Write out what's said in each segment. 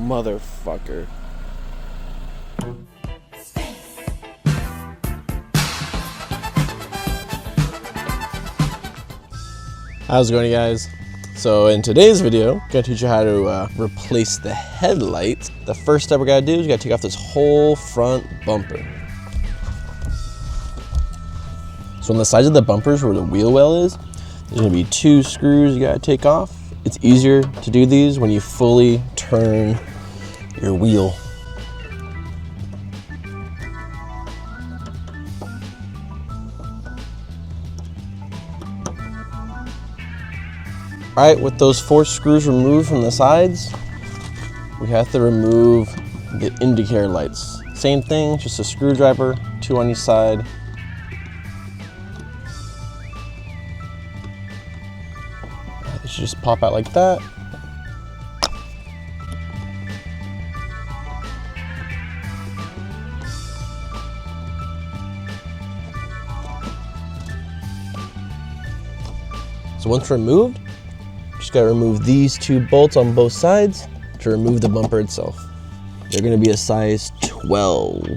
motherfucker. How's it going, guys? So in today's video, I'm gonna teach you how to replace the headlights. The first step we gotta do is we gotta take off this whole front bumper. So on the sides of the bumpers where the wheel well is, there's gonna be 2 screws you gotta take off. It's easier to do these when you fully turn your wheel. All right, with those 4 screws removed from the sides, we have to remove the indicator lights. Same thing, just a screwdriver, 2 on each side. It should just pop out like that. So once removed, just gotta remove these 2 bolts on both sides to remove the bumper itself. They're gonna be a size 12.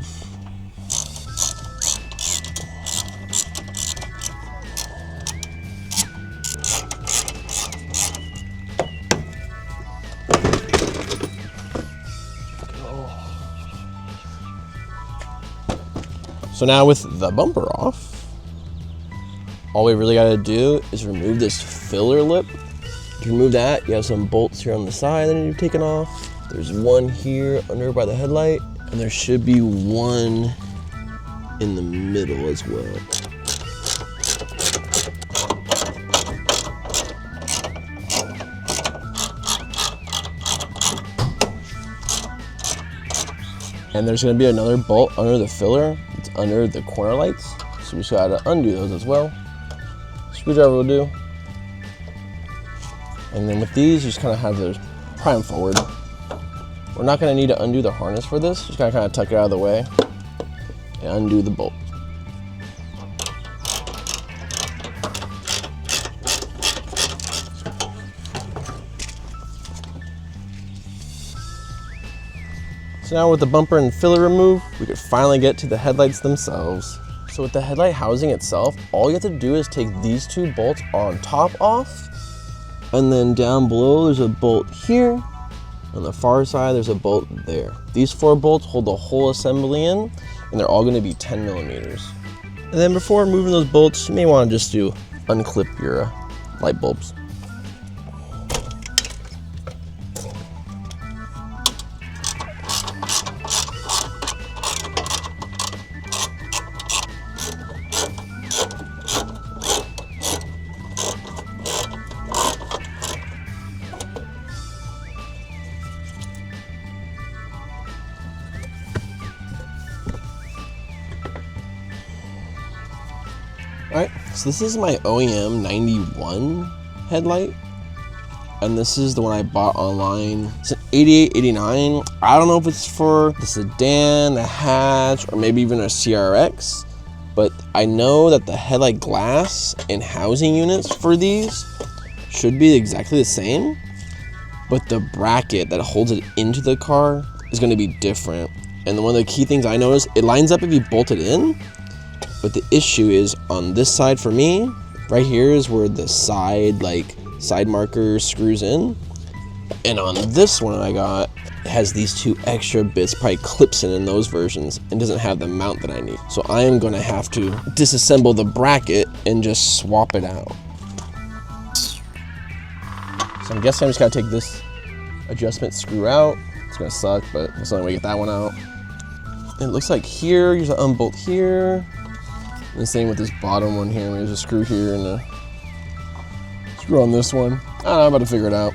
So now with the bumper off, all we really gotta do is remove this filler lip. To remove that, you have some bolts here on the side that need to be taken off. There's one here under by the headlight, and there should be one in the middle as well. And there's gonna be another bolt under the filler. It's under the corner lights. So we just gotta undo those as well. Screwdriver will do. And then with these, you just kind of have to pry them forward. We're not going to need to undo the harness for this. Just gotta kind of tuck it out of the way and undo the bolt. So now with the bumper and filler removed, we could finally get to the headlights themselves. So with the headlight housing itself, all you have to do is take these 2 bolts on top off. And then down below, there's a bolt here. On the far side, there's a bolt there. These 4 bolts hold the whole assembly in, and they're all gonna be 10 millimeters. And then before removing those bolts, you may wanna just unclip your light bulbs. Alright, so this is my OEM 91 headlight, and this is the one I bought online. It's an 88, 89. I don't know if it's for the sedan, the hatch, or maybe even a CRX, but I know that the headlight glass and housing units for these should be exactly the same, but the bracket that holds it into the car is going to be different. And one of the key things I noticed, it lines up if you bolt it in. But the issue is on this side for me, right here is where the side marker screws in. And on this one I got, it has these 2 extra bits, probably clips in those versions, and doesn't have the mount that I need. So I am gonna have to disassemble the bracket and just swap it out. So I'm guessing I'm just gotta take this adjustment screw out. It's gonna suck, but that's the only way to get that one out. And it looks like here, you just unbolt here. And the same with this bottom one here. There's a screw here and a screw on this one. I don't know, I'm about to figure it out.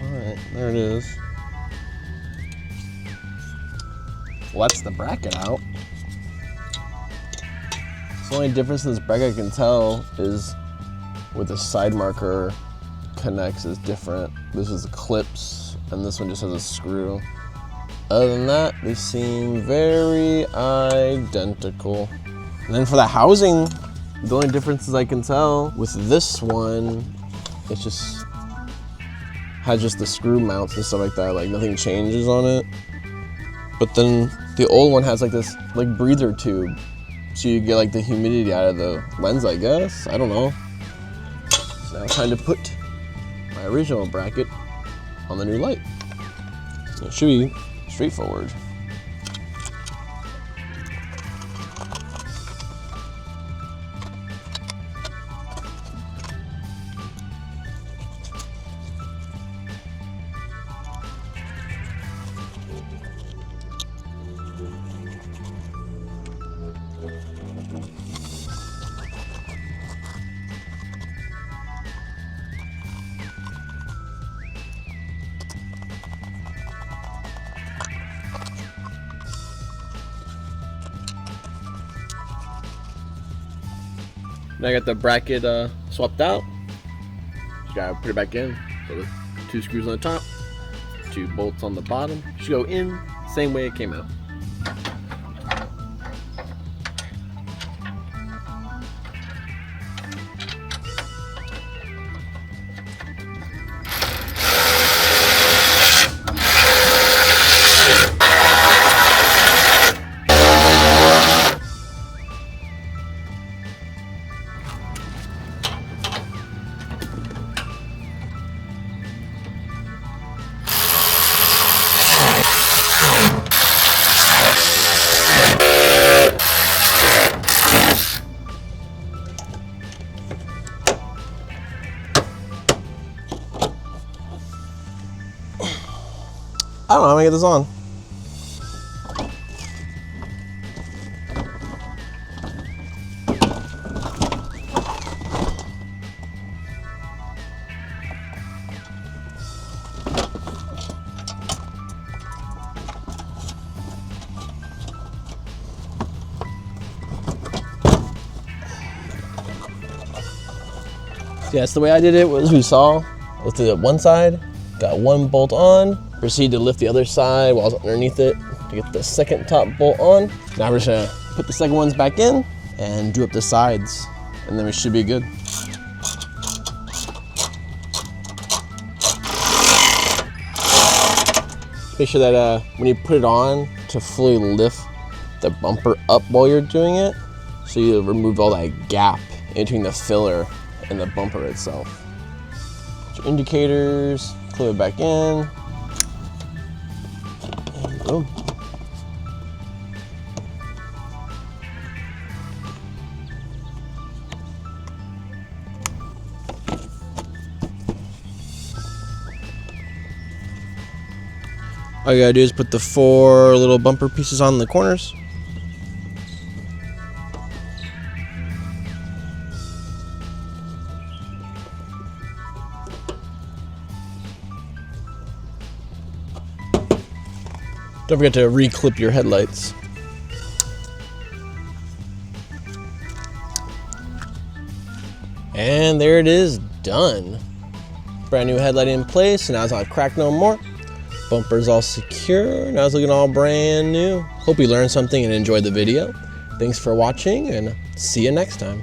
Alright, there it is. Well, that's the bracket out. So the only difference in this bracket I can tell is with the side marker connects is different. This is clips and this one just has a screw. Other than that, they seem very identical. And then for the housing, the only differences I can tell with this one, it's just has just the screw mounts and stuff like that. Like nothing changes on it. But then the old one has like this like breather tube, so you get like the humidity out of the lens, I guess. I don't know. So now it's time to put my original bracket on the new light. So it should be straightforward. Now I got the bracket swapped out. Just gotta put it back in. So the 2 screws on the top, 2 bolts on the bottom. Should go in same way it came out. I don't know how to get this on. Yeah, that's the way I did it. Was we saw, lifted up one side, got 1 bolt on, proceed to lift the other side while I was underneath it to get the second top bolt on. Now we're just gonna put the second ones back in and do up the sides, and then we should be good. Make sure that when you put it on, to fully lift the bumper up while you're doing it, so you remove all that gap in between the filler and the bumper itself. Your indicators, clip it back in, and boom. All you gotta do is put the 4 little bumper pieces on the corners. Don't forget to re-clip your headlights. And there it is, done. Brand new headlight in place, and now it's not cracked no more. Bumper's all secure, now it's looking all brand new. Hope you learned something and enjoyed the video. Thanks for watching, and see you next time.